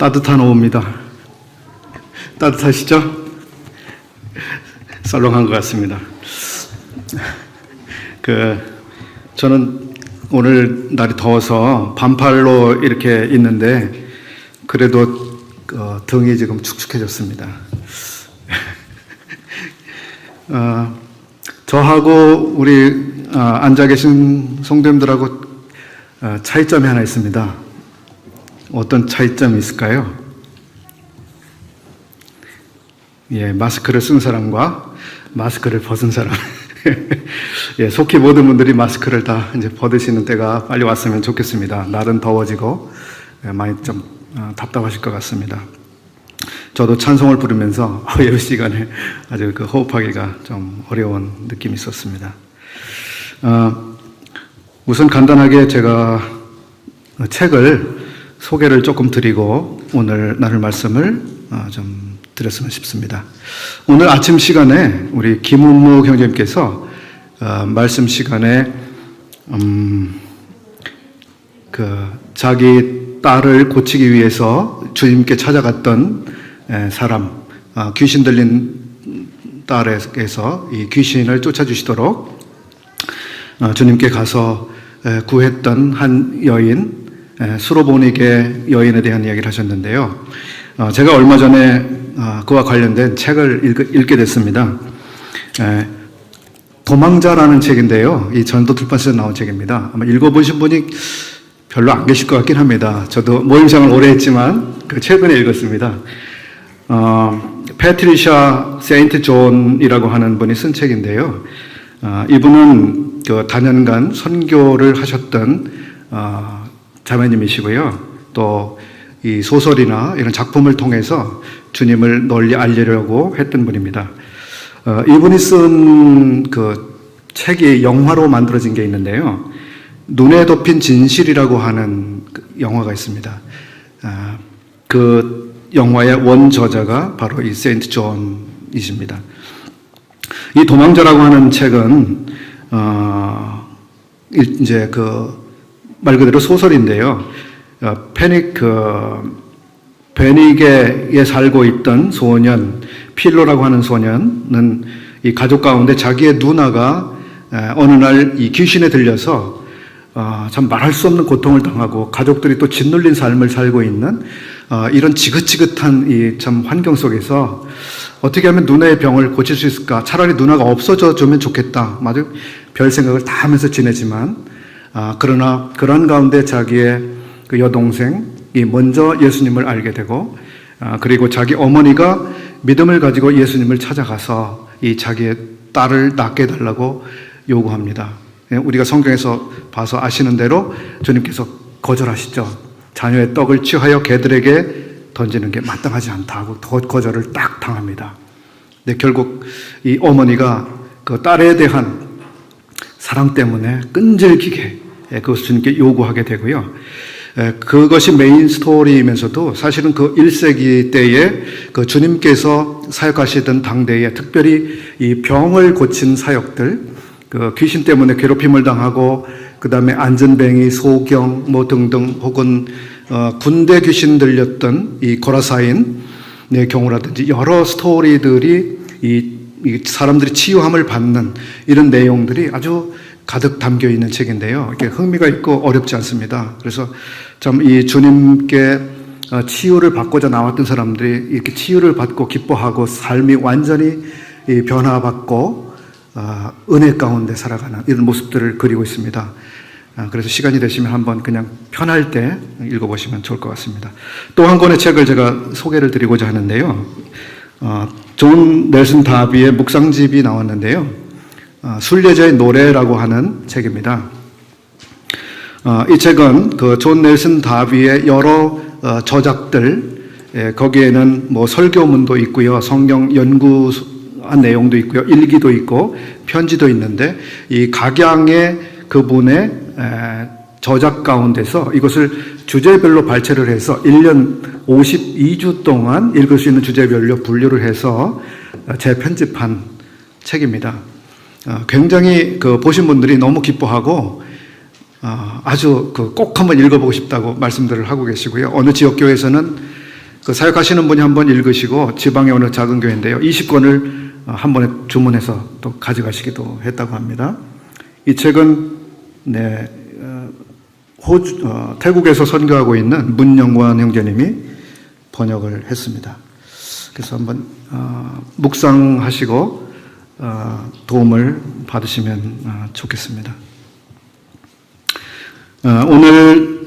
따뜻한 오후입니다. 따뜻하시죠? 썰렁한 것 같습니다. 저는 오늘 날이 더워서 반팔로 이렇게 있는데 그래도 등이 지금 축축해졌습니다. 저하고 우리 앉아 계신 성도님들하고 차이점이 하나 있습니다. 어떤 차이점이 있을까요? 예, 마스크를 쓴 사람과 마스크를 벗은 사람. 예, 속히 모든 분들이 마스크를 다 이제 벗으시는 때가 빨리 왔으면 좋겠습니다. 날은 더워지고 많이 좀 답답하실 것 같습니다. 저도 찬송을 부르면서 예배 시간에 아주 호흡하기가 좀 어려운 느낌이 있었습니다. 우선 간단하게 제가 책을 소개를 조금 드리고 오늘 나눌 말씀을 좀 드렸으면 싶습니다. 오늘 아침 시간에 우리 김은무 형제님께서 말씀 시간에 자기 딸을 고치기 위해서 주님께 찾아갔던 사람, 귀신 들린 딸에게서 이 귀신을 쫓아주시도록 주님께 가서 구했던 한 여인, 수로보니게 여인에 대한 이야기를 하셨는데요. 제가 얼마 전에 그와 관련된 책을 읽게 됐습니다. 도망자라는 책인데요. 이 전도출판사에서 나온 책입니다. 아마 읽어보신 분이 별로 안 계실 것 같긴 합니다. 저도 모임생활 오래 했지만 최근에 읽었습니다. 패트리샤 세인트 존이라고 하는 분이 쓴 책인데요. 이분은 다년간 선교를 하셨던 자매님이시고요. 또 이 소설이나 이런 작품을 통해서 주님을 널리 알리려고 했던 분입니다. 이분이 쓴 책이 영화로 만들어진 게 있는데요. 눈에 덮인 진실이라고 하는 영화가 있습니다. 그 영화의 원저자가 바로 이 세인트 존이십니다. 이 도망자라고 하는 책은 이제 말 그대로 소설인데요. 베니게에 살고 있던 소년 필로라고 하는 소년은 이 가족 가운데 자기의 누나가 어느 날 이 귀신에 들려서 참 말할 수 없는 고통을 당하고 가족들이 또 짓눌린 삶을 살고 있는 이런 지긋지긋한 이 참 환경 속에서 어떻게 하면 누나의 병을 고칠 수 있을까? 차라리 누나가 없어져 주면 좋겠다. 아주 별 생각을 다 하면서 지내지만 그러나 그런 가운데 자기의 그 여동생이 먼저 예수님을 알게 되고 그리고 자기 어머니가 믿음을 가지고 예수님을 찾아가서 이 자기의 딸을 낳게 해달라고 요구합니다. 우리가 성경에서 봐서 아시는 대로 주님께서 거절하시죠. 자녀의 떡을 취하여 개들에게 던지는 게 마땅하지 않다 하고 거절을 딱 당합니다. 근데 결국 이 어머니가 그 딸에 대한 사랑 때문에 끈질기게 그것을 주님께 요구하게 되고요. 그것이 메인 스토리이면서도 사실은 그 1세기 때에 그 주님께서 사역하시던 당대에 특별히 이 병을 고친 사역들, 그 귀신 때문에 괴롭힘을 당하고 그 다음에 안전뱅이, 소경 뭐 등등 혹은 군대 귀신 들렸던 이 고라사인의 경우라든지 여러 스토리들이 이 사람들이 치유함을 받는 이런 내용들이 아주 가득 담겨 있는 책인데요. 이렇게 흥미가 있고 어렵지 않습니다. 그래서 참 이 주님께 치유를 받고자 나왔던 사람들이 이렇게 치유를 받고 기뻐하고 삶이 완전히 변화받고 은혜 가운데 살아가는 이런 모습들을 그리고 있습니다. 그래서 시간이 되시면 한번 그냥 편할 때 읽어보시면 좋을 것 같습니다. 또 한 권의 책을 제가 소개를 드리고자 하는데요. 존 넬슨 다비의 묵상집이 나왔는데요. 순례자의 노래라고 하는 책입니다. 이 책은 그 존 넬슨 다비의 여러 저작들, 거기에는 뭐 설교문도 있고요, 성경 연구한 내용도 있고요, 일기도 있고 편지도 있는데 이 각양의 그분의 저작 가운데서 이것을 주제별로 발췌를 해서 1년 52주 동안 읽을 수 있는 주제별로 분류를 해서 재편집한 책입니다. 굉장히 보신 분들이 너무 기뻐하고 아주 꼭 한번 읽어보고 싶다고 말씀들을 하고 계시고요. 어느 지역교회에서는 그 사역하시는 분이 한번 읽으시고 지방에 어느 작은 교회인데요. 20권을 한 번에 주문해서 또 가져가시기도 했다고 합니다. 이 책은 태국에서 선교하고 있는 문영관 형제님이 번역을 했습니다. 그래서 한번 묵상하시고 도움을 받으시면 좋겠습니다. 오늘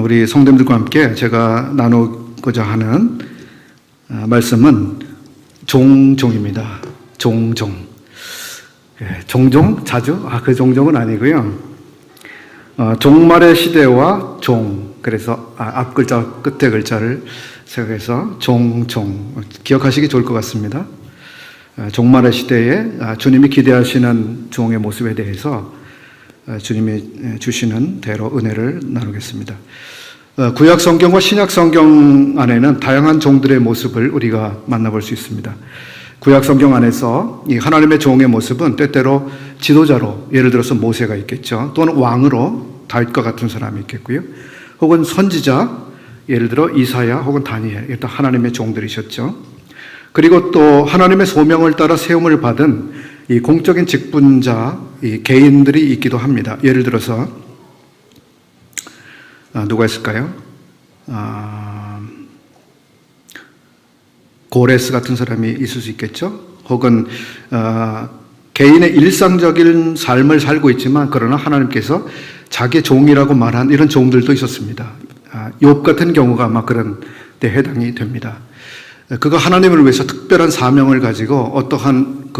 우리 성도님들과 함께 제가 나누고자 하는 말씀은 종종입니다. 종종. 종종? 자주? 그 종종은 아니고요. 종말의 시대와 종. 그래서 앞 글자, 끝에 글자를 생각해서 종종. 기억하시기 좋을 것 같습니다. 종말의 시대에 주님이 기대하시는 종의 모습에 대해서 주님이 주시는 대로 은혜를 나누겠습니다. 구약 성경과 신약 성경 안에는 다양한 종들의 모습을 우리가 만나볼 수 있습니다. 구약 성경 안에서 이 하나님의 종의 모습은 때때로 지도자로, 예를 들어서 모세가 있겠죠. 또는 왕으로 다윗과 같은 사람이 있겠고요. 혹은 선지자, 예를 들어 이사야 혹은 다니엘, 일단 하나님의 종들이셨죠. 그리고 또 하나님의 소명을 따라 세움을 받은 이 공적인 직분자, 이 개인들이 있기도 합니다. 예를 들어서 누가 있을까요? 고레스 같은 사람이 있을 수 있겠죠. 혹은 개인의 일상적인 삶을 살고 있지만 그러나 하나님께서 자기의 종이라고 말한 이런 종들도 있었습니다. 욥 같은 경우가 아마 그런 데 해당이 됩니다. 그가 하나님을 위해서 특별한 사명을 가지고 어떠한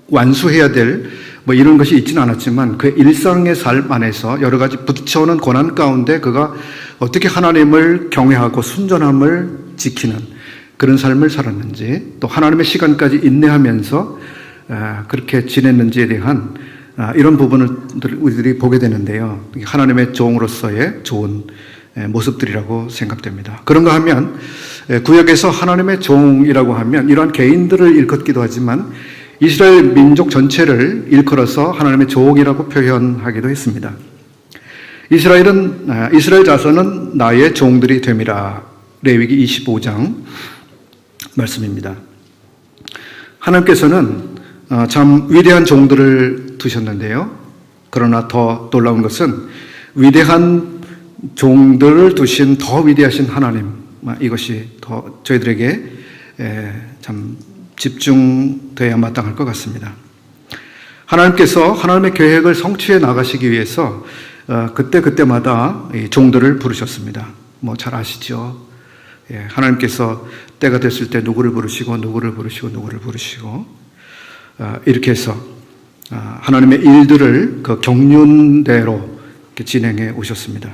완수해야 될 이런 것이 있지는 않았지만 그 일상의 삶 안에서 여러 가지 부딪혀오는 고난 가운데 그가 어떻게 하나님을 경외하고 순전함을 지키는 그런 삶을 살았는지, 또 하나님의 시간까지 인내하면서 그렇게 지냈는지에 대한 이런 부분을 우리들이 보게 되는데요. 하나님의 종으로서의 좋은 모습들이라고 생각됩니다. 그런가 하면 구약에서 하나님의 종이라고 하면 이러한 개인들을 일컫기도 하지만 이스라엘 민족 전체를 일컬어서 하나님의 종이라고 표현하기도 했습니다. 이스라엘 자손은 나의 종들이 됨이라. 레위기 25장 말씀입니다. 하나님께서는 참 위대한 종들을 두셨는데요. 그러나 더 놀라운 것은 위대한 종들을 두신 더 위대하신 하나님, 이것이 더 저희들에게 참 집중돼야 마땅할 것 같습니다. 하나님께서 하나님의 계획을 성취해 나가시기 위해서 그때마다 종들을 부르셨습니다. 잘 아시죠? 하나님께서 때가 됐을 때 누구를 부르시고 누구를 부르시고 누구를 부르시고 이렇게 해서 하나님의 일들을 그 경륜대로 진행해 오셨습니다.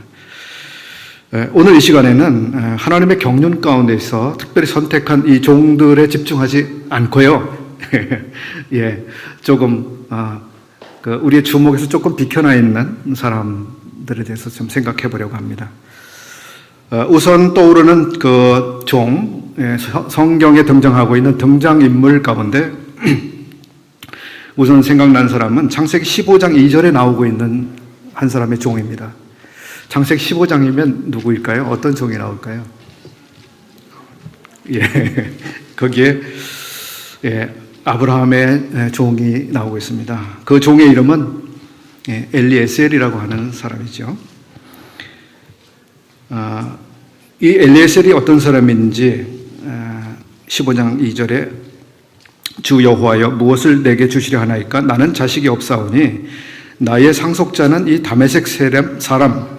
오늘 이 시간에는 하나님의 경륜 가운데서 특별히 선택한 이 종들에 집중하지 않고요. 조금 우리의 주목에서 조금 비켜나 있는 사람들에 대해서 좀 생각해 보려고 합니다. 우선 떠오르는 그 종, 성경에 등장하고 있는 등장인물 가운데 우선 생각나는 사람은 창세기 15장 2절에 나오고 있는 한 사람의 종입니다. 창세기 15장이면 누구일까요? 어떤 종이 나올까요? 거기에 아브라함의 종이 나오고 있습니다. 그 종의 이름은 엘리에셀이라고 하는 사람이죠. 이 엘리에셀이 어떤 사람인지 15장 2절에 주 여호와여 무엇을 내게 주시려 하나이까? 나는 자식이 없사오니 나의 상속자는 이 다메섹 사람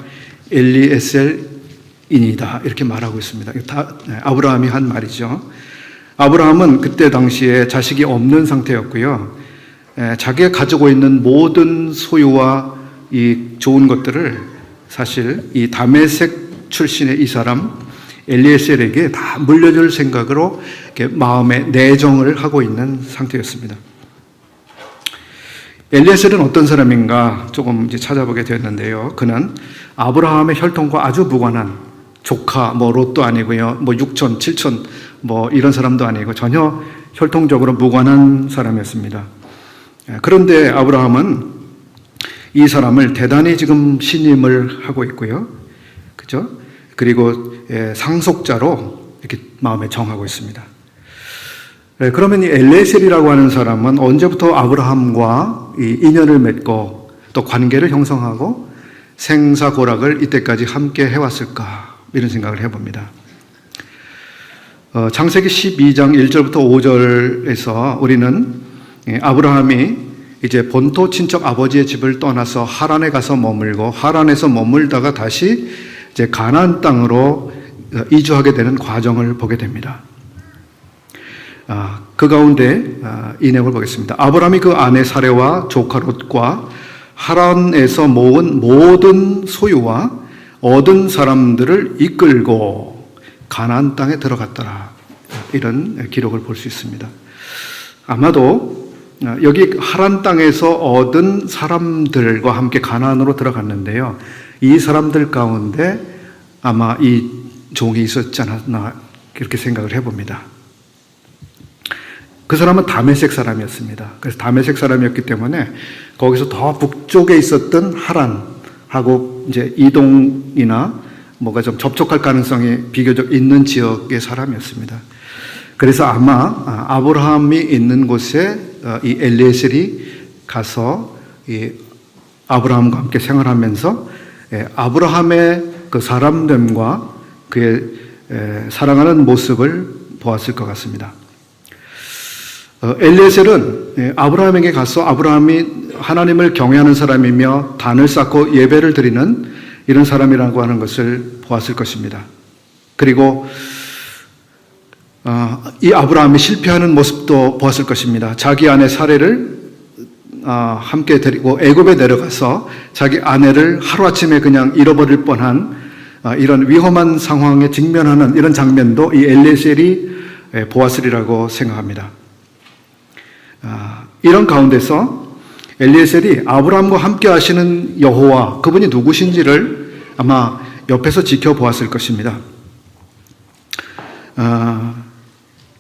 엘리에셀이니이다. 이렇게 말하고 있습니다. 다 아브라함이 한 말이죠. 아브라함은 그때 당시에 자식이 없는 상태였고요. 자기가 가지고 있는 모든 소유와 이 좋은 것들을 사실 이 다메섹 출신의 이 사람 엘리에셀에게 다 물려줄 생각으로 이렇게 마음에 내정을 하고 있는 상태였습니다. 엘리에셀은 어떤 사람인가 조금 이제 찾아보게 되었는데요. 그는 아브라함의 혈통과 아주 무관한 조카, 롯도 아니고요, 6촌, 7촌, 이런 사람도 아니고 전혀 혈통적으로 무관한 사람이었습니다. 그런데 아브라함은 이 사람을 대단히 지금 신임을 하고 있고요. 그죠? 그리고 상속자로 이렇게 마음에 정하고 있습니다. 그러면 이 엘레셀이라고 하는 사람은 언제부터 아브라함과 이 인연을 맺고 또 관계를 형성하고 생사고락을 이때까지 함께 해왔을까, 이런 생각을 해봅니다. 창세기 12장 1절부터 5절에서 우리는 아브라함이 이제 본토 친척 아버지의 집을 떠나서 하란에 가서 머물고 하란에서 머물다가 다시 이제 가나안 땅으로 이주하게 되는 과정을 보게 됩니다. 그 가운데 이 내용을 보겠습니다. 아브라함이 그 아내 사레와 조카 롯과 하란에서 모은 모든 소유와 얻은 사람들을 이끌고 가나안 땅에 들어갔더라, 이런 기록을 볼 수 있습니다. 아마도 여기 하란 땅에서 얻은 사람들과 함께 가나안으로 들어갔는데요, 이 사람들 가운데 아마 이 종이 있었지 않았나, 그렇게 생각을 해봅니다. 그 사람은 다메섹 사람이었습니다. 그래서 다메섹 사람이었기 때문에 거기서 더 북쪽에 있었던 하란하고 이제 이동이나 뭐가 좀 접촉할 가능성이 비교적 있는 지역의 사람이었습니다. 그래서 아마 아브라함이 있는 곳에 이 엘리에셀이 가서 이 아브라함과 함께 생활하면서 아브라함의 그 사람됨과 그의 사랑하는 모습을 보았을 것 같습니다. 엘리에셀은 아브라함에게 가서 아브라함이 하나님을 경외하는 사람이며 단을 쌓고 예배를 드리는 이런 사람이라고 하는 것을 보았을 것입니다. 그리고 이 아브라함이 실패하는 모습도 보았을 것입니다. 자기 아내 사레를 함께 데리고 애굽에 내려가서 자기 아내를 하루아침에 그냥 잃어버릴 뻔한 이런 위험한 상황에 직면하는 이런 장면도 이 엘리에셀이 보았으리라고 생각합니다. 이런 가운데서 엘리에셀이 아브라함과 함께 하시는 여호와, 그분이 누구신지를 아마 옆에서 지켜보았을 것입니다.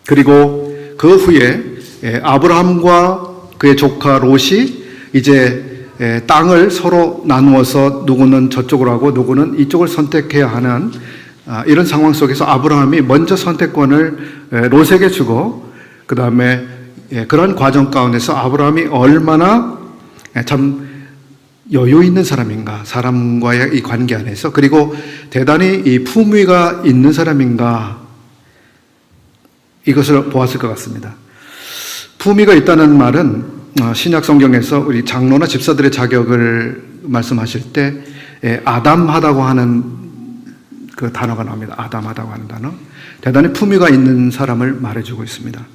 그리고 그 후에 아브라함과 그의 조카 롯이 이제 땅을 서로 나누어서 누구는 저쪽으로 하고 누구는 이쪽을 선택해야 하는 이런 상황 속에서 아브라함이 먼저 선택권을 롯에게 주고, 그 다음에 그런 과정 가운데서 아브라함이 얼마나 참 여유 있는 사람인가, 사람과의 이 관계 안에서, 그리고 대단히 이 품위가 있는 사람인가, 이것을 보았을 것 같습니다. 품위가 있다는 말은 신약 성경에서 우리 장로나 집사들의 자격을 말씀하실 때 아담하다고 하는 그 단어가 나옵니다. 아담하다고 하는 단어. 대단히 품위가 있는 사람을 말해주고 있습니다.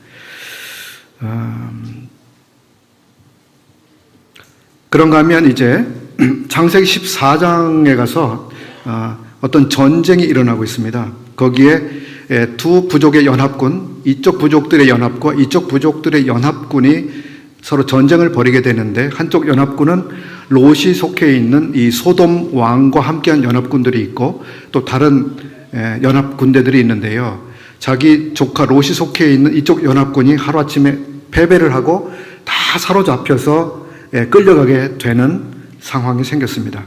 그런가 하면 이제 창세기 14장에 가서 어떤 전쟁이 일어나고 있습니다. 거기에 두 부족의 연합군, 이쪽 부족들의 연합과 이쪽 부족들의 연합군이 서로 전쟁을 벌이게 되는데, 한쪽 연합군은 롯이 속해 있는 이 소돔 왕과 함께한 연합군들이 있고 또 다른 연합군대들이 있는데요, 자기 조카 롯이 속해 있는 이쪽 연합군이 하루아침에 패배를 하고 다 사로잡혀서 끌려가게 되는 상황이 생겼습니다.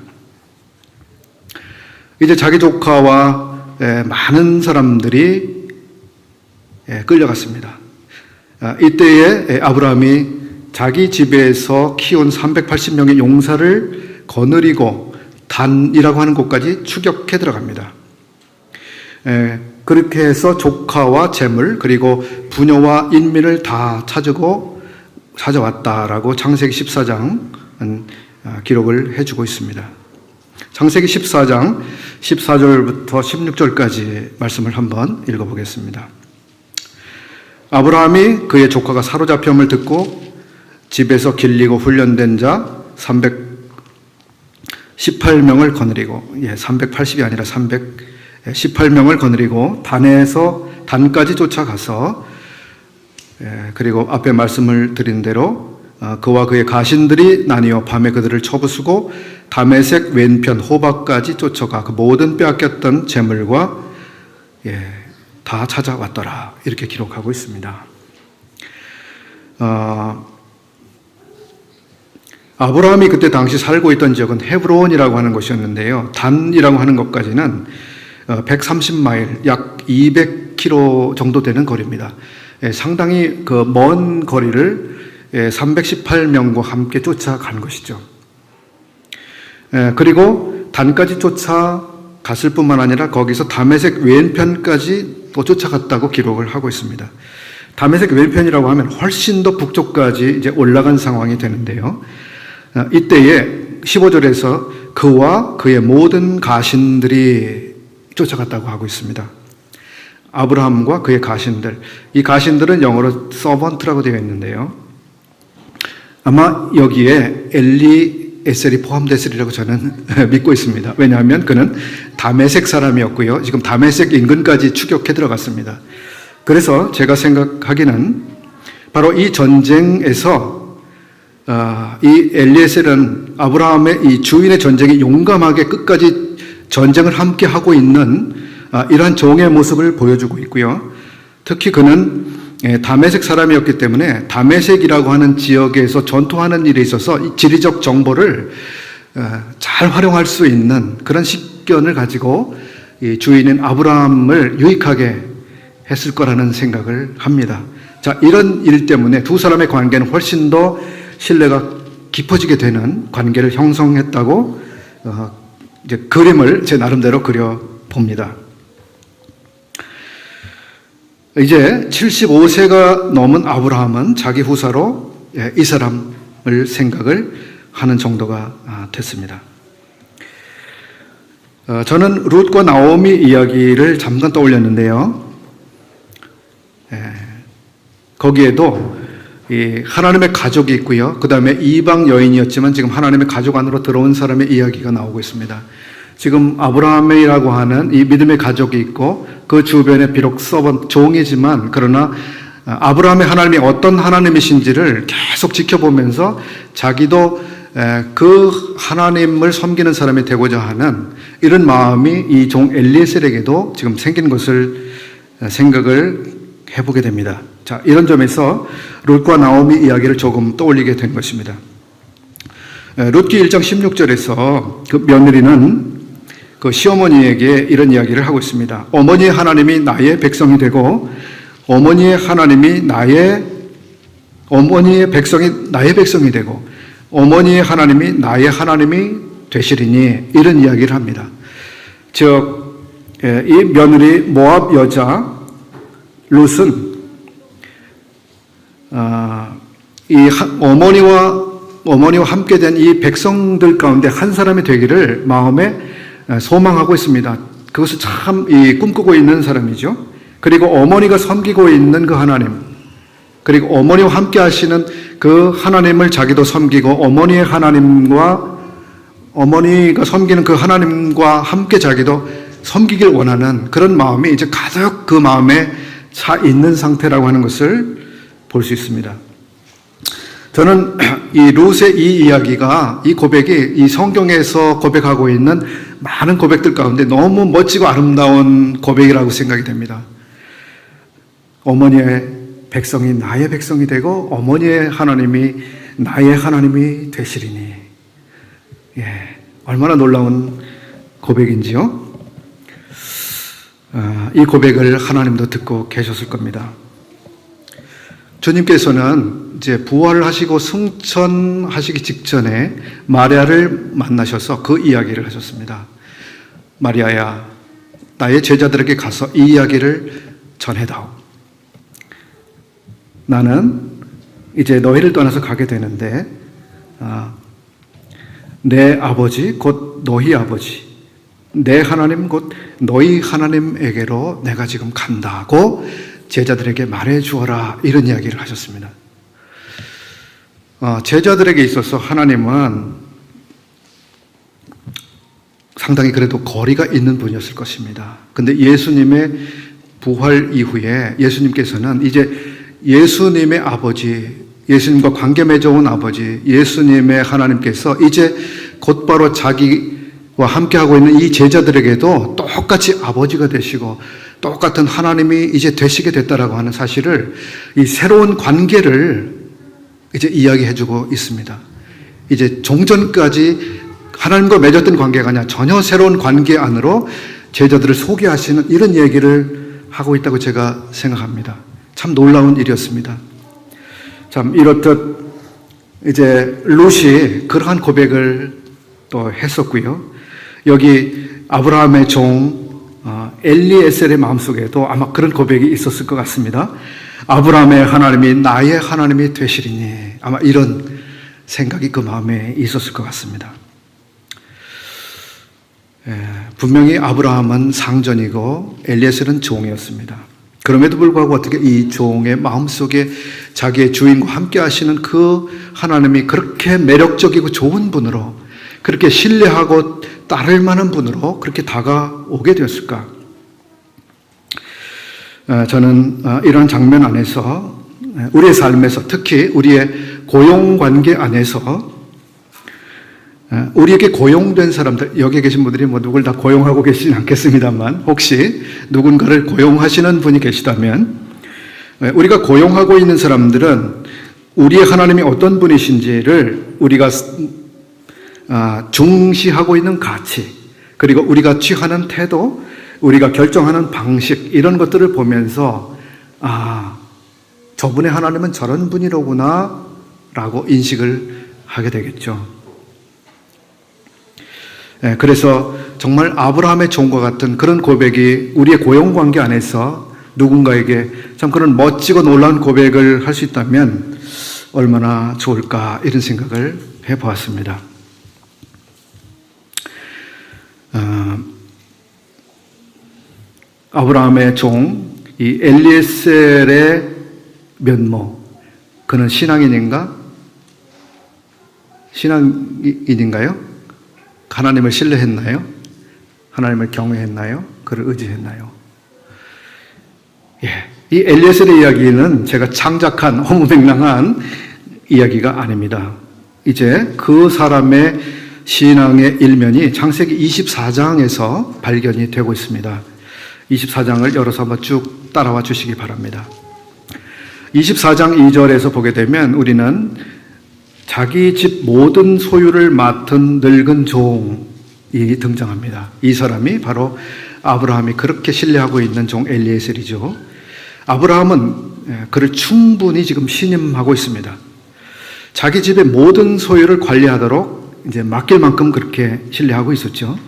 이제 자기 조카와 많은 사람들이 끌려갔습니다. 이때에 아브라함이 자기 집에서 키운 380명의 용사를 거느리고 단이라고 하는 곳까지 추격해 들어갑니다. 그렇게 해서 조카와 재물 그리고 부녀와 인민을 다 찾아왔다라고 창세기 14장은 기록을 해주고 있습니다. 창세기 14장 14절부터 16절까지 말씀을 한번 읽어보겠습니다. 아브라함이 그의 조카가 사로잡혔음을 듣고 집에서 길리고 훈련된 자 318명을 거느리고 380이 아니라 318명을 거느리고 단까지 쫓아가서 그리고 앞에 말씀을 드린 대로 그와 그의 가신들이 나뉘어 밤에 그들을 쳐부수고 다메섹 왼편 호박까지 쫓아가 그 모든 빼앗겼던 재물과 다 찾아왔더라, 이렇게 기록하고 있습니다. 아브라함이 그때 당시 살고 있던 지역은 헤브론이라고 하는 곳이었는데요, 단이라고 하는 것까지는 130마일, 약 200 300km 정도 되는 거리입니다. 상당히 그 먼 거리를 318명과 함께 쫓아간 것이죠. 그리고 단까지 쫓아갔을 뿐만 아니라 거기서 다메섹 왼편까지 또 쫓아갔다고 기록을 하고 있습니다. 다메섹 왼편이라고 하면 훨씬 더 북쪽까지 이제 올라간 상황이 되는데요. 이때에 15절에서 그와 그의 모든 가신들이 쫓아갔다고 하고 있습니다. 아브라함과 그의 가신들, 이 가신들은 영어로 서번트라고 되어 있는데요. 아마 여기에 엘리에셀이 포함됐으리라고 저는 믿고 있습니다. 왜냐하면 그는 다메섹 사람이었고요. 지금 다메섹 인근까지 추격해 들어갔습니다. 그래서 제가 생각하기는 바로 이 전쟁에서 이 엘리에셀은 아브라함의 이 주인의 전쟁에 용감하게 끝까지 전쟁을 함께 하고 있는 이러한 종의 모습을 보여주고 있고요. 특히 그는 다메섹 사람이었기 때문에 다메섹이라고 하는 지역에서 전투하는 일에 있어서 이 지리적 정보를 잘 활용할 수 있는 그런 식견을 가지고 이 주인인 아브라함을 유익하게 했을 거라는 생각을 합니다. 자, 이런 일 때문에 두 사람의 관계는 훨씬 더 신뢰가 깊어지게 되는 관계를 형성했다고 이제 그림을 제 나름대로 그려 봅니다. 이제 75세가 넘은 아브라함은 자기 후사로 이 사람을 생각을 하는 정도가 됐습니다. 저는 룻과 나오미 이야기를 잠깐 떠올렸는데요. 거기에도 하나님의 가족이 있고요. 그 다음에 이방 여인이었지만 지금 하나님의 가족 안으로 들어온 사람의 이야기가 나오고 있습니다. 지금 아브라함이라고 하는 이 믿음의 가족이 있고 그 주변에 비록 서번 종이지만 그러나 아브라함의 하나님이 어떤 하나님이신지를 계속 지켜보면서 자기도 그 하나님을 섬기는 사람이 되고자 하는 이런 마음이 이 종 엘리에셀에게도 지금 생긴 것을 생각을 해보게 됩니다. 자, 이런 점에서 룻과 나오미 이야기를 조금 떠올리게 된 것입니다. 룻기 1장 16절에서 그 며느리는 그 시어머니에게 이런 이야기를 하고 있습니다. 어머니의 하나님이 나의 백성이 되고 어머니의 백성이 나의 백성이 되고 어머니의 하나님이 나의 하나님이 되시리니 이런 이야기를 합니다. 즉, 이 며느리 모압 여자 룻은 이 어머니와 함께 된 이 백성들 가운데 한 사람이 되기를 마음에 소망하고 있습니다. 그것을 참 꿈꾸고 있는 사람이죠. 그리고 어머니가 섬기고 있는 그 하나님, 그리고 어머니와 함께 하시는 그 하나님을 자기도 섬기고 어머니가 섬기는 그 하나님과 함께 자기도 섬기길 원하는 그런 마음이 이제 가득 그 마음에 차 있는 상태라고 하는 것을 볼 수 있습니다. 저는 이 룻의 이 이야기가, 이 고백이 이 성경에서 고백하고 있는 많은 고백들 가운데 너무 멋지고 아름다운 고백이라고 생각이 됩니다. 어머니의 백성이 나의 백성이 되고 어머니의 하나님이 나의 하나님이 되시리니. 얼마나 놀라운 고백인지요. 이 고백을 하나님도 듣고 계셨을 겁니다. 주님께서는 이제 부활하시고 승천하시기 직전에 마리아를 만나셔서 그 이야기를 하셨습니다. 마리아야, 나의 제자들에게 가서 이 이야기를 전해다오. 나는 이제 너희를 떠나서 가게 되는데 내 아버지 곧 너희 아버지, 내 하나님 곧 너희 하나님에게로 내가 지금 간다고 제자들에게 말해 주어라, 이런 이야기를 하셨습니다. 제자들에게 있어서 하나님은 상당히 그래도 거리가 있는 분이었을 것입니다. 근데 예수님의 부활 이후에 예수님께서는 이제 예수님의 아버지, 예수님과 관계 맺어온 아버지, 예수님의 하나님께서 이제 곧바로 자기와 함께하고 있는 이 제자들에게도 똑같이 아버지가 되시고 똑같은 하나님이 이제 되시게 됐다라고 하는 사실을, 이 새로운 관계를 이제 이야기해주고 있습니다. 이제 종전까지 하나님과 맺었던 관계가 아니라 전혀 새로운 관계 안으로 제자들을 소개하시는 이런 얘기를 하고 있다고 제가 생각합니다. 참 놀라운 일이었습니다. 참 이렇듯 이제 룻이 그러한 고백을 또 했었고요. 여기 아브라함의 종 엘리에셀의 마음속에도 아마 그런 고백이 있었을 것 같습니다. 아브라함의 하나님이 나의 하나님이 되시리니, 아마 이런 생각이 그 마음에 있었을 것 같습니다. 분명히 아브라함은 상전이고 엘리에셀은 종이었습니다. 그럼에도 불구하고 어떻게 이 종의 마음속에 자기의 주인과 함께 하시는 그 하나님이 그렇게 매력적이고 좋은 분으로, 그렇게 신뢰하고 따를 만한 분으로 그렇게 다가오게 되었을까? 저는 이런 장면 안에서, 우리의 삶에서, 특히 우리의 고용관계 안에서 우리에게 고용된 사람들, 여기 계신 분들이 뭐 누굴 다 고용하고 계시진 않겠습니다만, 혹시 누군가를 고용하시는 분이 계시다면, 우리가 고용하고 있는 사람들은 우리의 하나님이 어떤 분이신지를 우리가 중시하고 있는 가치, 그리고 우리가 취하는 태도, 우리가 결정하는 방식, 이런 것들을 보면서 저분의 하나님은 저런 분이로구나 라고 인식을 하게 되겠죠. 그래서 정말 아브라함의 종과 같은 그런 고백이 우리의 고용관계 안에서 누군가에게 참 그런 멋지고 놀라운 고백을 할 수 있다면 얼마나 좋을까, 이런 생각을 해보았습니다. 아브라함의 종, 이 엘리에셀의 면모, 그는 신앙인인가? 신앙인인가요? 하나님을 신뢰했나요? 하나님을 경외했나요? 그를 의지했나요? 이 엘리에셀의 이야기는 제가 창작한 허무맹랑한 이야기가 아닙니다. 이제 그 사람의 신앙의 일면이 창세기 24장에서 발견이 되고 있습니다. 24장을 열어서 한번 쭉 따라와 주시기 바랍니다. 24장 2절에서 보게 되면 우리는 자기 집 모든 소유를 맡은 늙은 종이 등장합니다. 이 사람이 바로 아브라함이 그렇게 신뢰하고 있는 종 엘리에셀이죠. 아브라함은 그를 충분히 지금 신임하고 있습니다. 자기 집의 모든 소유를 관리하도록 이제 맡길 만큼 그렇게 신뢰하고 있었죠.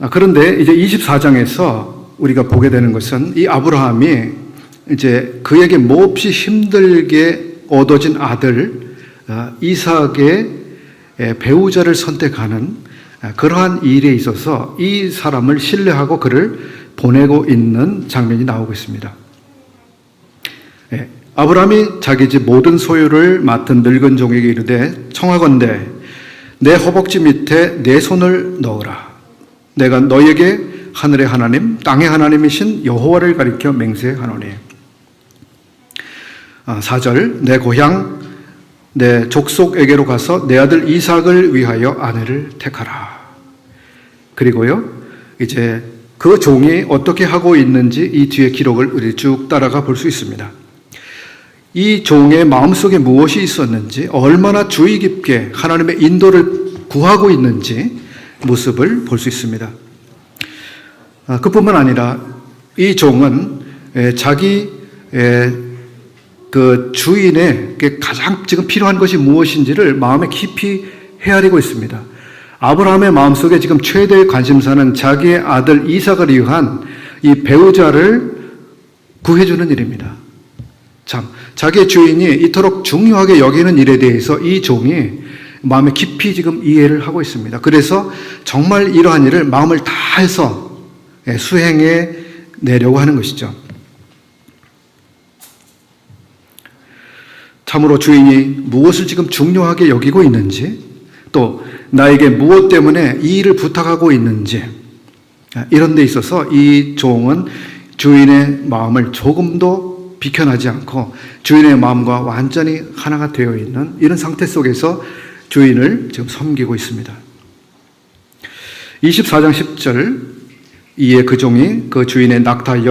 그런데 이제 24장에서 우리가 보게 되는 것은 이 아브라함이 이제 그에게 몹시 힘들게 얻어진 아들 이삭의 배우자를 선택하는 그러한 일에 있어서 이 사람을 신뢰하고 그를 보내고 있는 장면이 나오고 있습니다. 아브라함이 자기 집 모든 소유를 맡은 늙은 종에게 이르되 청하건대 내 허벅지 밑에 내 손을 넣으라. 내가 너에게 하늘의 하나님 땅의 하나님이신 여호와를 가리켜 맹세하노니. 4절 내 고향 내 족속에게로 가서 내 아들 이삭을 위하여 아내를 택하라. 그리고요 이제 그 종이 어떻게 하고 있는지 이 뒤에 기록을 우리 쭉 따라가 볼 수 있습니다. 이 종의 마음속에 무엇이 있었는지, 얼마나 주의 깊게 하나님의 인도를 구하고 있는지 모습을 볼 수 있습니다. 그뿐만 아니라 이 종은 자기 그 주인에게 가장 지금 필요한 것이 무엇인지를 마음에 깊이 헤아리고 있습니다. 아브라함의 마음속에 지금 최대의 관심사는 자기의 아들 이삭을 위한 이 배우자를 구해주는 일입니다. 참, 자기의 주인이 이토록 중요하게 여기는 일에 대해서 이 종이 마음에 깊이 지금 이해를 하고 있습니다. 그래서 정말 이러한 일을 마음을 다해서 수행해 내려고 하는 것이죠. 참으로 주인이 무엇을 지금 중요하게 여기고 있는지, 또 나에게 무엇 때문에 이 일을 부탁하고 있는지, 이런 데 있어서 이 종은 주인의 마음을 조금도 비켜나지 않고 주인의 마음과 완전히 하나가 되어 있는 이런 상태 속에서 주인을 지금 섬기고 있습니다. 24장 10절 이에 그 종이 그 주인의 낙타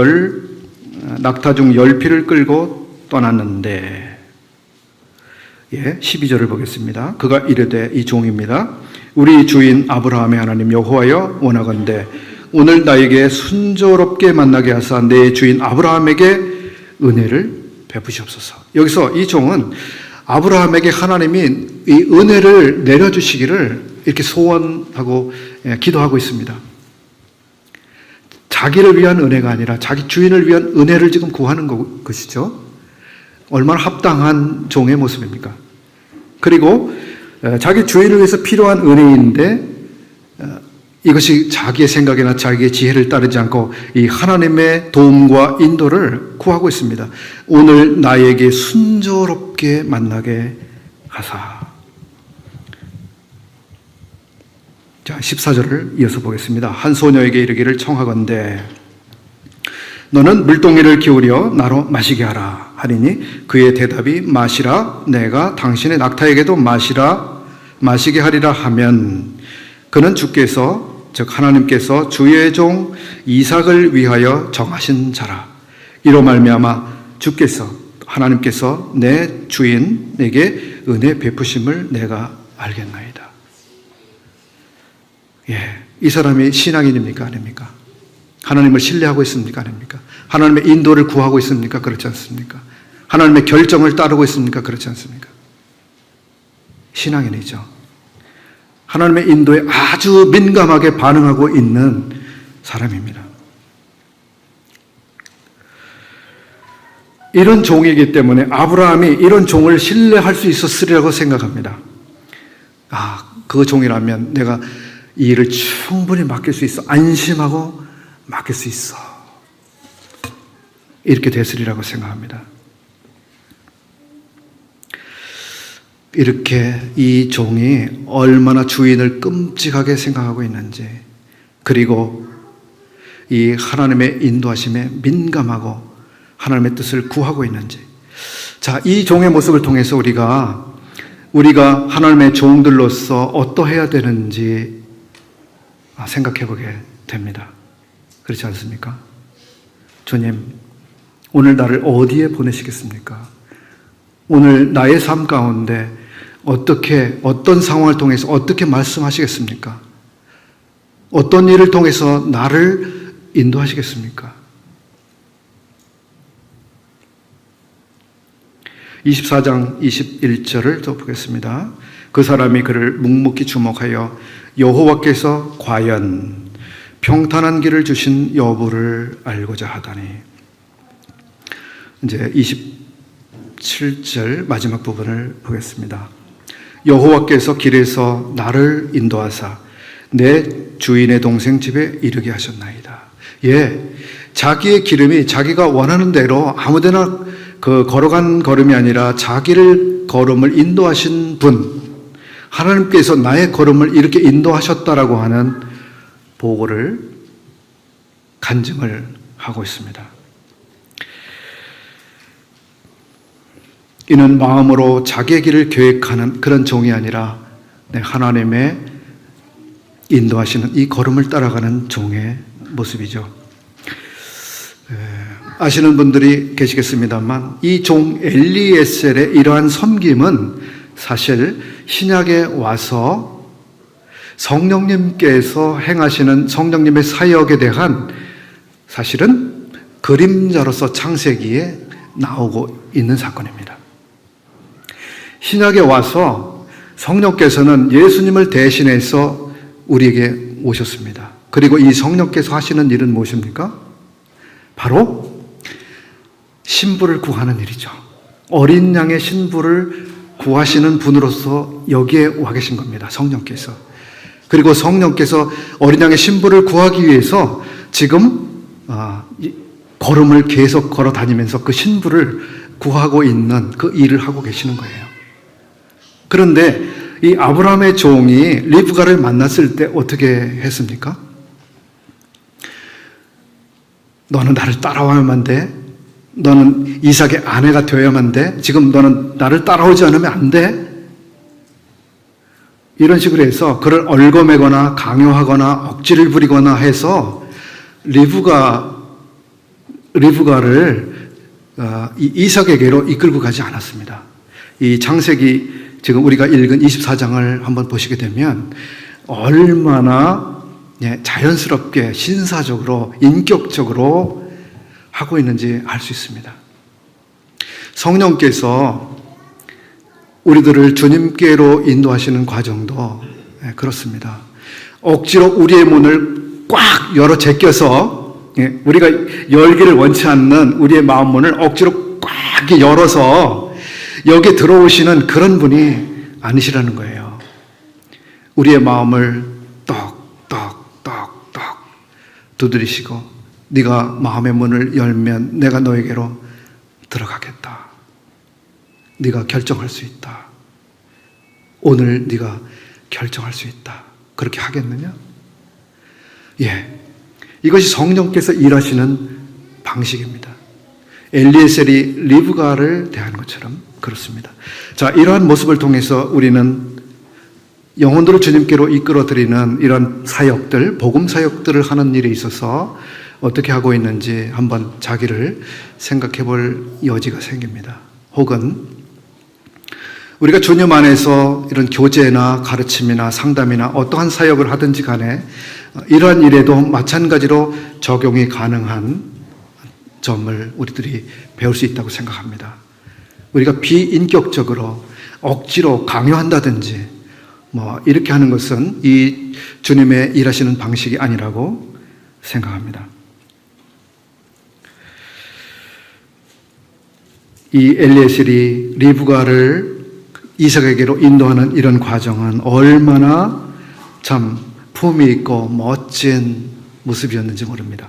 중 10피를 끌고 떠났는데, 12절을 보겠습니다. 그가 이르되, 이 종입니다. 우리 주인 아브라함의 하나님 여호와여 원하건대 오늘 나에게 순조롭게 만나게 하사 내 주인 아브라함에게 은혜를 베푸시옵소서. 여기서 이 종은 아브라함에게 하나님이 이 은혜를 내려주시기를 이렇게 소원하고 기도하고 있습니다. 자기를 위한 은혜가 아니라 자기 주인을 위한 은혜를 지금 구하는 것이죠. 얼마나 합당한 종의 모습입니까? 그리고 자기 주인을 위해서 필요한 은혜인데 이것이 자기의 생각이나 자기의 지혜를 따르지 않고 이 하나님의 도움과 인도를 구하고 있습니다. 오늘 나에게 순조롭게 만나게 하사. 자, 14절을 이어서 보겠습니다. 한 소녀에게 이르기를 청하건대 너는 물동이를 기울여 나로 마시게 하라 하리니 그의 대답이 마시라 내가 당신의 낙타에게도 마시게 하리라 하면 그는 주께서 즉 하나님께서 주의 종 이삭을 위하여 정하신 자라. 이로 말미암아 주께서 하나님께서 내 주인에게 은혜 베푸심을 내가 알겠나이다. 이 사람이 신앙인입니까? 아닙니까? 하나님을 신뢰하고 있습니까? 아닙니까? 하나님의 인도를 구하고 있습니까? 그렇지 않습니까? 하나님의 결정을 따르고 있습니까? 그렇지 않습니까? 신앙인이죠. 하나님의 인도에 아주 민감하게 반응하고 있는 사람입니다. 이런 종이기 때문에 아브라함이 이런 종을 신뢰할 수 있었으리라고 생각합니다. 그 종이라면 내가 이 일을 충분히 맡길 수 있어. 안심하고 맡길 수 있어. 이렇게 됐으리라고 생각합니다. 이렇게 이 종이 얼마나 주인을 끔찍하게 생각하고 있는지, 그리고 이 하나님의 인도하심에 민감하고 하나님의 뜻을 구하고 있는지. 자, 이 종의 모습을 통해서 우리가 하나님의 종들로서 어떠해야 되는지 생각해 보게 됩니다. 그렇지 않습니까? 주님, 오늘 나를 어디에 보내시겠습니까? 오늘 나의 삶 가운데 어떤 상황을 통해서 어떻게 말씀하시겠습니까? 어떤 일을 통해서 나를 인도하시겠습니까? 24장 21절을 또 보겠습니다. 그 사람이 그를 묵묵히 주목하여 여호와께서 과연 평탄한 길을 주신 여부를 알고자 하다니. 이제 27절 마지막 부분을 보겠습니다. 여호와께서 길에서 나를 인도하사 내 주인의 동생 집에 이르게 하셨나이다. 자기의 기름이 자기가 원하는 대로 아무데나 걸어간 걸음이 아니라 자기를 걸음을 인도하신 분, 하나님께서 나의 걸음을 이렇게 인도하셨다라고 하는 보고를 간증을 하고 있습니다. 이는 마음으로 자기의 길을 계획하는 그런 종이 아니라 하나님의 인도하시는 이 걸음을 따라가는 종의 모습이죠. 아시는 분들이 계시겠습니다만 이 종 엘리에셀의 이러한 섬김은 사실 신약에 와서 성령님께서 행하시는 성령님의 사역에 대한 사실은 그림자로서 창세기에 나오고 있는 사건입니다. 신약에 와서 성령께서는 예수님을 대신해서 우리에게 오셨습니다. 그리고 이 성령께서 하시는 일은 무엇입니까? 바로 신부를 구하는 일이죠. 어린 양의 신부를 구하시는 분으로서 여기에 와 계신 겁니다. 성령께서. 그리고 성령께서 어린 양의 신부를 구하기 위해서 지금 걸음을 계속 걸어 다니면서 그 신부를 구하고 있는 그 일을 하고 계시는 거예요. 그런데 이 아브라함의 종이 리브가를 만났을 때 어떻게 했습니까? 너는 나를 따라와야만 돼. 너는 이삭의 아내가 되어야만 돼. 지금 너는 나를 따라오지 않으면 안 돼. 이런 식으로 해서 그를 얽어매거나 강요하거나 억지를 부리거나 해서 리브가를 이삭에게로 이끌고 가지 않았습니다. 이 창세기 지금 우리가 읽은 24장을 한번 보시게 되면 얼마나 자연스럽게 신사적으로 인격적으로 하고 있는지 알 수 있습니다. 성령께서 우리들을 주님께로 인도하시는 과정도 그렇습니다. 억지로 우리의 문을 꽉 열어 제껴서 우리가 열기를 원치 않는 우리의 마음 문을 억지로 꽉 열어서 여기에 들어오시는 그런 분이 아니시라는 거예요. 우리의 마음을 떡떡떡떡 두드리시고 네가 마음의 문을 열면 내가 너에게로 들어가겠다. 네가 결정할 수 있다. 오늘 네가 결정할 수 있다. 그렇게 하겠느냐? 이것이 성령께서 일하시는 방식입니다. 엘리에셀이 리브가를 대한 것처럼 그렇습니다. 자, 이러한 모습을 통해서 우리는 영혼들을 주님께로 이끌어들이는 이런 사역들, 복음 사역들을 하는 일에 있어서 어떻게 하고 있는지 한번 자기를 생각해 볼 여지가 생깁니다. 혹은 우리가 주님 안에서 이런 교제나 가르침이나 상담이나 어떠한 사역을 하든지 간에 이러한 일에도 마찬가지로 적용이 가능한 점을 우리들이 배울 수 있다고 생각합니다. 우리가 비인격적으로 억지로 강요한다든지 이렇게 하는 것은 이 주님의 일하시는 방식이 아니라고 생각합니다. 이 엘리에셀이 리브가를 이삭에게로 인도하는 이런 과정은 얼마나 참 품위 있고 멋진 모습이었는지 모릅니다.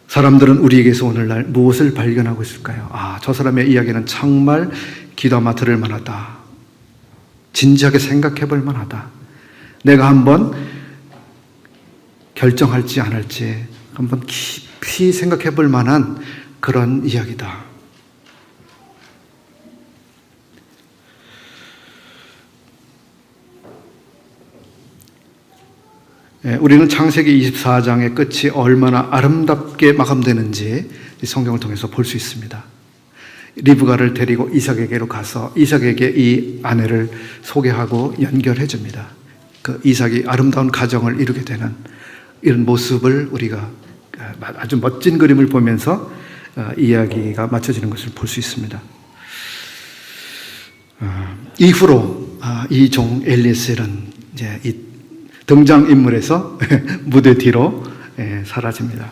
사람들은 우리에게서 오늘날 무엇을 발견하고 있을까요? 저 사람의 이야기는 정말 귀담아 들을 만하다. 진지하게 생각해 볼 만하다. 내가 한번 결정할지 안 할지 한번 깊이 생각해 볼 만한 그런 이야기다. 우리는 창세기 24장의 끝이 얼마나 아름답게 마감되는지 성경을 통해서 볼 수 있습니다. 리브가를 데리고 이삭에게로 가서 이삭에게 이 아내를 소개하고 연결해 줍니다. 그 이삭이 아름다운 가정을 이루게 되는 이런 모습을 우리가 아주 멋진 그림을 보면서 이야기가 맞춰지는 것을 볼 수 있습니다. 이후로 이 종 엘리에셀은 이제 이 등장인물에서 무대 뒤로 사라집니다.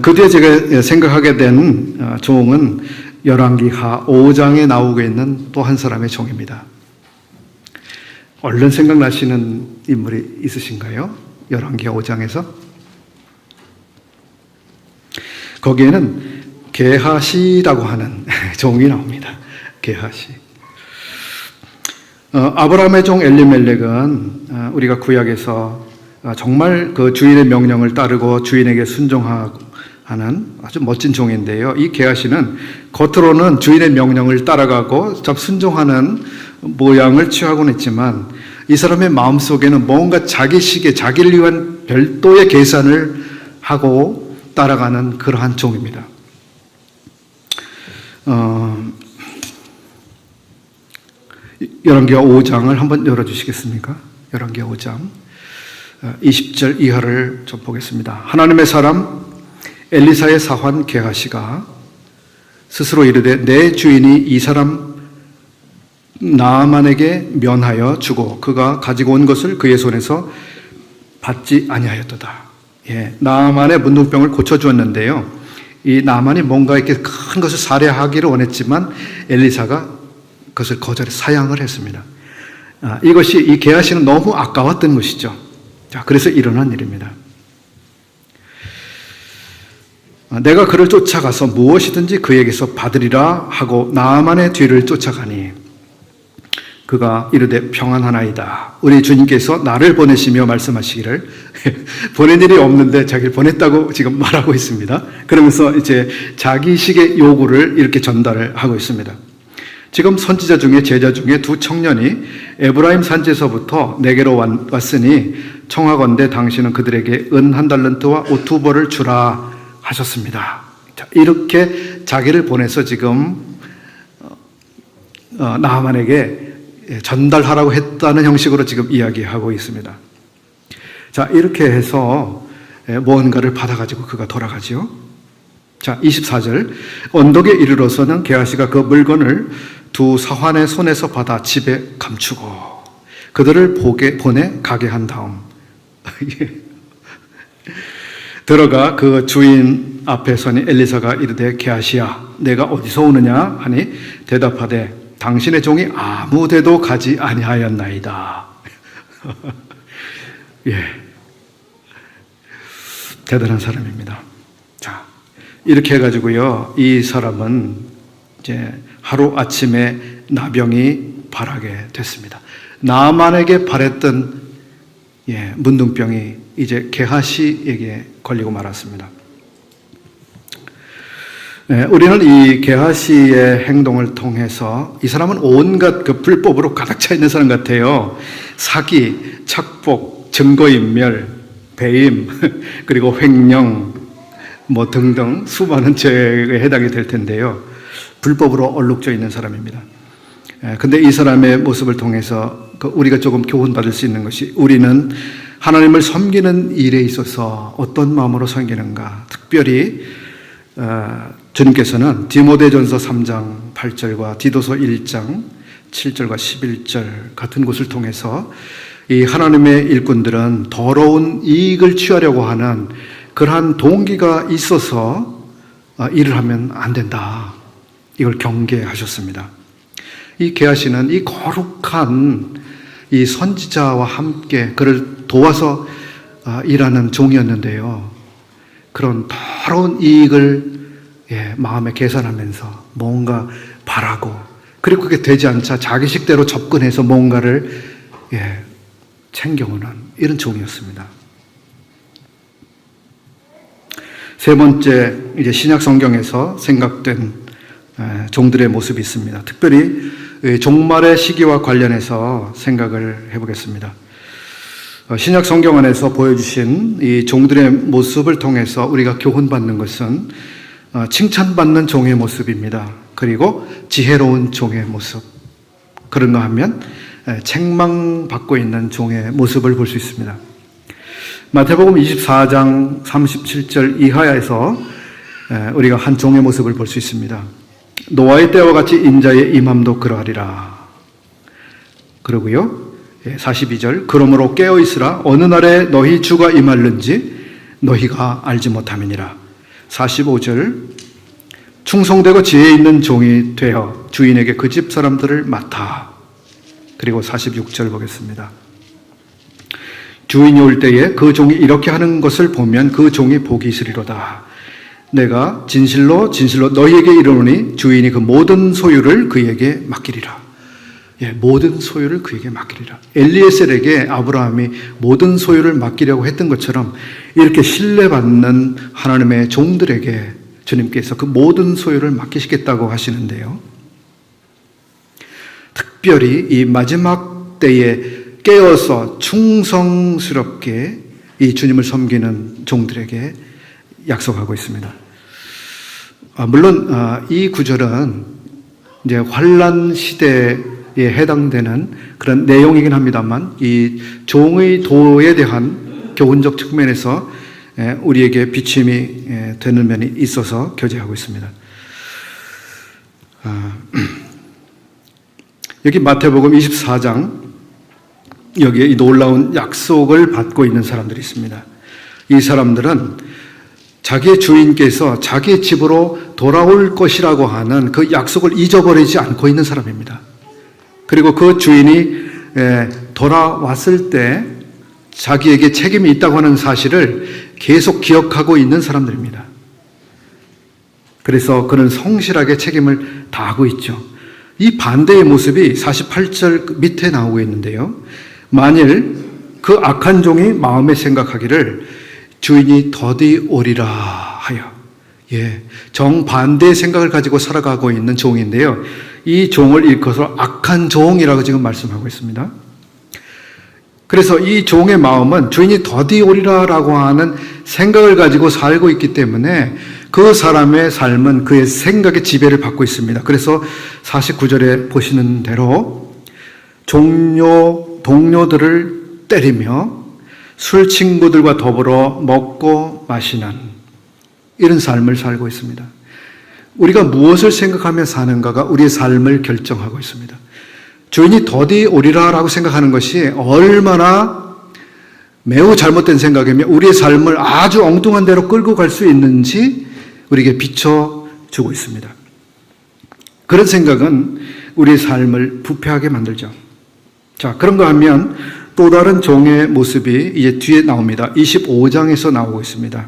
그 뒤에 제가 생각하게 된 종은 열왕기하 5장에 나오고 있는 또 한 사람의 종입니다. 얼른 생각나시는 인물이 있으신가요? 열왕기하 5장에서 거기에는 게하시라고 하는 종이 나옵니다. 게하시. 아브라함의 종 엘리멜렉은 우리가 구약에서 정말 그 주인의 명령을 따르고 주인에게 순종하는 아주 멋진 종인데요. 이 게하시는 겉으로는 주인의 명령을 따라가고 순종하는 모양을 취하고는 있지만 이 사람의 마음속에는 뭔가 자기식의 자기를 위한 별도의 계산을 하고 따라가는 그러한 종입니다. 열왕기하 5장을 한번 열어주시겠습니까? 열왕기하 5장 20절 이하를 좀 보겠습니다. 하나님의 사람 엘리사의 사환 게하시가 스스로 이르되 내 주인이 이 사람 나아만에게 면하여 주고 그가 가지고 온 것을 그의 손에서 받지 아니하였도다. 나아만의 문둥병을 고쳐주었는데요. 이 나아만이 뭔가 이렇게 큰 것을 살해하기를 원했지만 엘리사가 그것을 거절해 사양을 했습니다. 이것이 이 게하시는 너무 아까웠던 것이죠. 그래서 일어난 일입니다. 내가 그를 쫓아가서 무엇이든지 그에게서 받으리라 하고 나아만의 뒤를 쫓아가니 그가 이르되 평안하나이다. 우리 주님께서 나를 보내시며 말씀하시기를 보낸 일이 없는데 자기를 보냈다고 지금 말하고 있습니다. 그러면서 이제 자기식의 요구를 이렇게 전달을 하고 있습니다. 지금 선지자 중에 제자 중에 두 청년이 에브라임 산지에서부터 내게로 왔으니 청하건대 당신은 그들에게 은 1달란트와 옷 2벌을 주라 하셨습니다. 자, 이렇게 자기를 보내서 지금 나아만에게 전달하라고 했다는 형식으로 지금 이야기하고 있습니다. 자, 이렇게 해서 무언가를 받아가지고 그가 돌아가지요. 자, 24절. 언덕에 이르러서는 게하시가 그 물건을 두 사환의 손에서 받아 집에 감추고 그들을 보내 가게 한 다음 들어가 그 주인 앞에 서니 엘리사가 이르되 게하시야 내가 어디서 오느냐 하니 대답하되 당신의 종이 아무 데도 가지 아니하였나이다. 예, 대단한 사람입니다. 자, 이렇게 해가지고요, 이 사람은 이제 하루 아침에 나병이 발하게 됐습니다. 나만에게 발했던 문둥병이 이제 게하시에게 걸리고 말았습니다. 우리는 이 게하시의 행동을 통해서 이 사람은 온갖 그 불법으로 가득 차 있는 사람 같아요. 사기, 착복, 증거인멸, 배임, 그리고 횡령, 뭐 등등 수많은 죄에 해당이 될 텐데요. 불법으로 얼룩져 있는 사람입니다. 근데 이 사람의 모습을 통해서 우리가 조금 교훈받을 수 있는 것이, 우리는 하나님을 섬기는 일에 있어서 어떤 마음으로 섬기는가. 특별히 주님께서는 디모데전서 3장 8절과 디도서 1장 7절과 11절 같은 곳을 통해서 이 하나님의 일꾼들은 더러운 이익을 취하려고 하는 그러한 동기가 있어서 일을 하면 안 된다. 이걸 경계하셨습니다. 이 게하시는 이 거룩한 이 선지자와 함께 그를 도와서 일하는 종이었는데요. 그런 더러운 이익을 마음에 계산하면서 뭔가 바라고, 그리고 그게 되지 않자 자기 식대로 접근해서 뭔가를 챙겨오는 이런 종이었습니다. 세 번째, 이제 신약 성경에서 생각된 종들의 모습이 있습니다. 특별히 종말의 시기와 관련해서 생각을 해보겠습니다. 신약 성경 안에서 보여주신 이 종들의 모습을 통해서 우리가 교훈받는 것은 칭찬받는 종의 모습입니다. 그리고 지혜로운 종의 모습. 그런가 하면 책망받고 있는 종의 모습을 볼 수 있습니다. 마태복음 24장 37절 이하에서 우리가 한 종의 모습을 볼 수 있습니다. 노아의 때와 같이 인자의 임함도 그러하리라. 그러고요, 42절. 그러므로 깨어있으라. 어느 날에 너희 주가 임할는지 너희가 알지 못함이니라. 45절. 충성되고 지혜 있는 종이 되어 주인에게 그 집 사람들을 맡아. 그리고 46절 보겠습니다. 주인이 올 때에 그 종이 이렇게 하는 것을 보면 그 종이 복이 있으리로다. 내가 진실로 너희에게 이르노니 주인이 그 모든 소유를 그에게 맡기리라. 모든 소유를 그에게 맡기리라. 엘리에셀에게 아브라함이 모든 소유를 맡기려고 했던 것처럼 이렇게 신뢰받는 하나님의 종들에게 주님께서 그 모든 소유를 맡기시겠다고 하시는데요. 특별히 이 마지막 때에 깨어서 충성스럽게 이 주님을 섬기는 종들에게 약속하고 있습니다. 물론 이 구절은 이제 환란 시대에 해당되는 그런 내용이긴 합니다만, 이 종의 도에 대한 교훈적 측면에서 우리에게 비침이 되는 면이 있어서 교제하고 있습니다. 여기 마태복음 24장, 여기에 이 놀라운 약속을 받고 있는 사람들이 있습니다. 이 사람들은 자기의 주인께서 자기의 집으로 돌아올 것이라고 하는 그 약속을 잊어버리지 않고 있는 사람입니다. 그리고 그 주인이 돌아왔을 때 자기에게 책임이 있다고 하는 사실을 계속 기억하고 있는 사람들입니다. 그래서 그는 성실하게 책임을 다하고 있죠. 이 반대의 모습이 48절 밑에 나오고 있는데요. 만일 그 악한 종이 마음에 생각하기를 주인이 더디 오리라 하여, 정반대의 생각을 가지고 살아가고 있는 종인데요. 이 종을 일컬어서 악한 종이라고 지금 말씀하고 있습니다. 그래서 이 종의 마음은 주인이 더디 오리라라고 하는 생각을 가지고 살고 있기 때문에 그 사람의 삶은 그의 생각의 지배를 받고 있습니다. 그래서 49절에 보시는 대로 동료들을 때리며 술 친구들과 더불어 먹고 마시는 이런 삶을 살고 있습니다. 우리가 무엇을 생각하며 사는가가 우리의 삶을 결정하고 있습니다. 주인이 더디 오리라라고 생각하는 것이 얼마나 매우 잘못된 생각이며 우리의 삶을 아주 엉뚱한 데로 끌고 갈 수 있는지 우리에게 비춰주고 있습니다. 그런 생각은 우리의 삶을 부패하게 만들죠. 자, 그런가 하면 또 다른 종의 모습이 이제 뒤에 나옵니다. 25장에서 나오고 있습니다.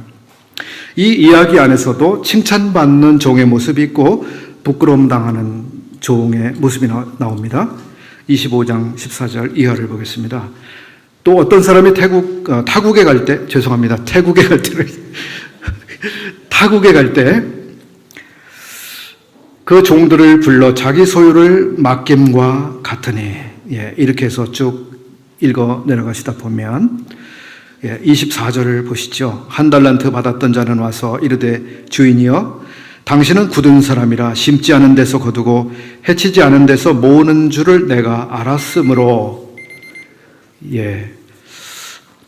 이 이야기 안에서도 칭찬받는 종의 모습이 있고 부끄러움 당하는 종의 모습이 나옵니다. 25장 14절 이하를 보겠습니다. 또 어떤 사람이 타국에 갈 때, 태국에 갈 때 그 종들을 불러 자기 소유를 맡김과 같으니, 이렇게 해서 쭉 읽어 내려가시다 보면 24절을 보시죠. 한 달란트 받았던 자는 와서 이르되 주인이여 당신은 굳은 사람이라 심지 않은 데서 거두고 해치지 않은 데서 모으는 줄을 내가 알았으므로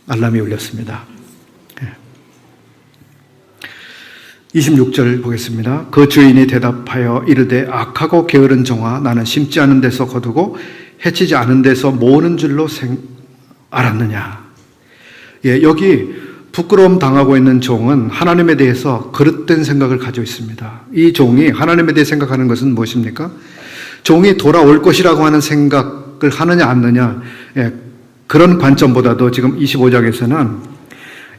알람이 울렸습니다. 26절 보겠습니다. 그 주인이 대답하여 이르되 악하고 게으른 종아 나는 심지 않은 데서 거두고 해치지 않은 데서 모으는 줄로 알았느냐. 여기 부끄러움 당하고 있는 종은 하나님에 대해서 그릇된 생각을 가지고 있습니다. 이 종이 하나님에 대해 생각하는 것은 무엇입니까? 종이 돌아올 것이라고 하는 생각을 하느냐 않느냐, 그런 관점보다도 지금 25장에서는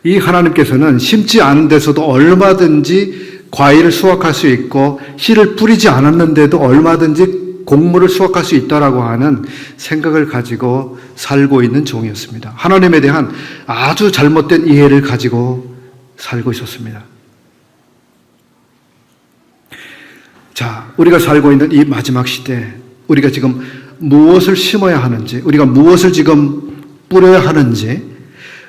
이 하나님께서는 심지 않은 데서도 얼마든지 과일을 수확할 수 있고 씨를 뿌리지 않았는데도 얼마든지 곡물을 수확할 수 있다라고 하는 생각을 가지고 살고 있는 종이었습니다. 하나님에 대한 아주 잘못된 이해를 가지고 살고 있었습니다. 자, 우리가 살고 있는 이 마지막 시대, 우리가 지금 무엇을 심어야 하는지, 우리가 무엇을 지금 뿌려야 하는지,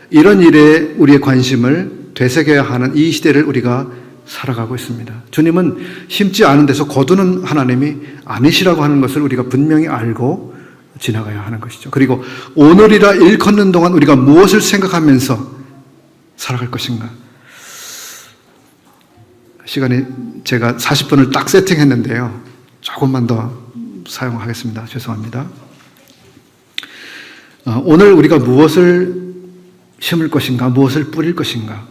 이런 일에 우리의 관심을 되새겨야 하는 이 시대를 우리가 살아가고 있습니다. 주님은 심지 않은 데서 거두는 하나님이 아니시라고 하는 것을 우리가 분명히 알고 지나가야 하는 것이죠. 그리고 오늘이라 일컫는 동안 우리가 무엇을 생각하면서 살아갈 것인가? 시간이 제가 40분을 딱 세팅했는데요. 조금만 더 사용하겠습니다. 죄송합니다. 오늘 우리가 무엇을 심을 것인가, 무엇을 뿌릴 것인가.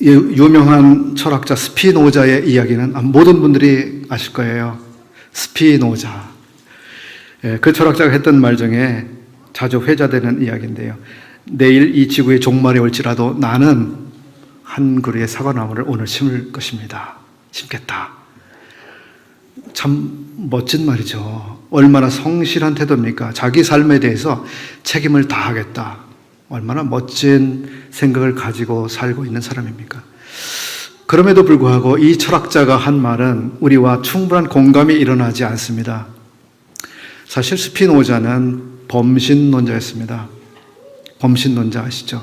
유명한 철학자 스피노자의 이야기는 모든 분들이 아실 거예요. 스피노자. 그 철학자가 했던 말 중에 자주 회자되는 이야기인데요. 내일 이 지구에 종말이 올지라도 나는 한 그루의 사과나무를 오늘 심을 것입니다. 심겠다. 참 멋진 말이죠. 얼마나 성실한 태도입니까? 자기 삶에 대해서 책임을 다하겠다. 얼마나 멋진 생각을 가지고 살고 있는 사람입니까? 그럼에도 불구하고 이 철학자가 한 말은 우리와 충분한 공감이 일어나지 않습니다. 사실 스피노자는 범신론자였습니다. 범신론자 아시죠?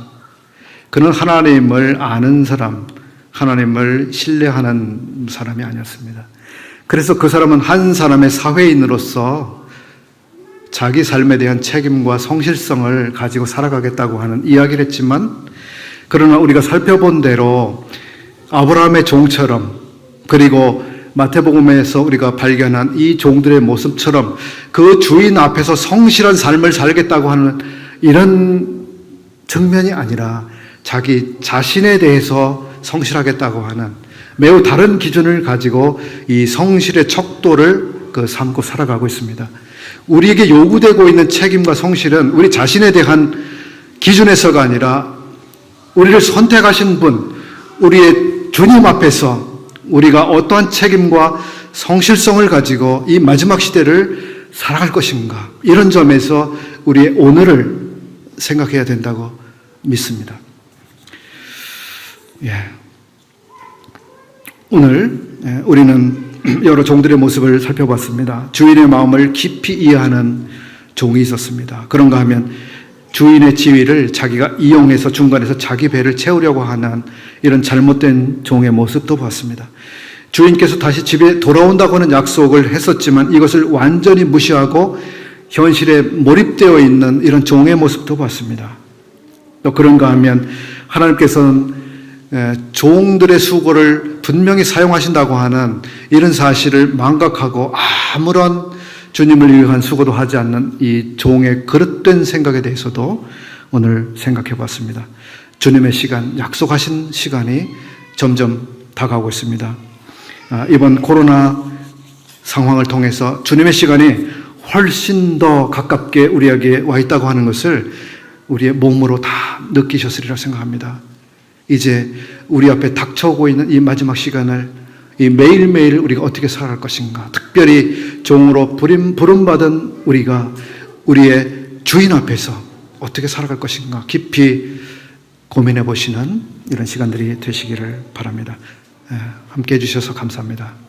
그는 하나님을 아는 사람, 하나님을 신뢰하는 사람이 아니었습니다. 그래서 그 사람은 한 사람의 사회인으로서 자기 삶에 대한 책임과 성실성을 가지고 살아가겠다고 하는 이야기를 했지만, 그러나 우리가 살펴본 대로 아브라함의 종처럼, 그리고 마태복음에서 우리가 발견한 이 종들의 모습처럼 그 주인 앞에서 성실한 삶을 살겠다고 하는 이런 측면이 아니라 자기 자신에 대해서 성실하겠다고 하는 매우 다른 기준을 가지고 이 성실의 척도를 삼고 살아가고 있습니다. 우리에게 요구되고 있는 책임과 성실은 우리 자신에 대한 기준에서가 아니라 우리를 선택하신 분, 우리의 주님 앞에서 우리가 어떠한 책임과 성실성을 가지고 이 마지막 시대를 살아갈 것인가, 이런 점에서 우리의 오늘을 생각해야 된다고 믿습니다. 오늘 우리는 여러 종들의 모습을 살펴봤습니다. 주인의 마음을 깊이 이해하는 종이 있었습니다. 그런가 하면 주인의 지위를 자기가 이용해서 중간에서 자기 배를 채우려고 하는 이런 잘못된 종의 모습도 봤습니다. 주인께서 다시 집에 돌아온다고 하는 약속을 했었지만 이것을 완전히 무시하고 현실에 몰입되어 있는 이런 종의 모습도 봤습니다. 또 그런가 하면 하나님께서는 종들의 수고를 분명히 사용하신다고 하는 이런 사실을 망각하고 아무런 주님을 위한 수고도 하지 않는 이 종의 그릇된 생각에 대해서도 오늘 생각해 봤습니다. 주님의 시간, 약속하신 시간이 점점 다가오고 있습니다. 이번 코로나 상황을 통해서 주님의 시간이 훨씬 더 가깝게 우리에게 와 있다고 하는 것을 우리의 몸으로 다 느끼셨으리라 생각합니다. 이제 우리 앞에 닥쳐오고 있는 이 마지막 시간을 이 매일매일 우리가 어떻게 살아갈 것인가, 특별히 종으로 부름받은 우리가 우리의 주인 앞에서 어떻게 살아갈 것인가 깊이 고민해 보시는 이런 시간들이 되시기를 바랍니다. 함께 해주셔서 감사합니다.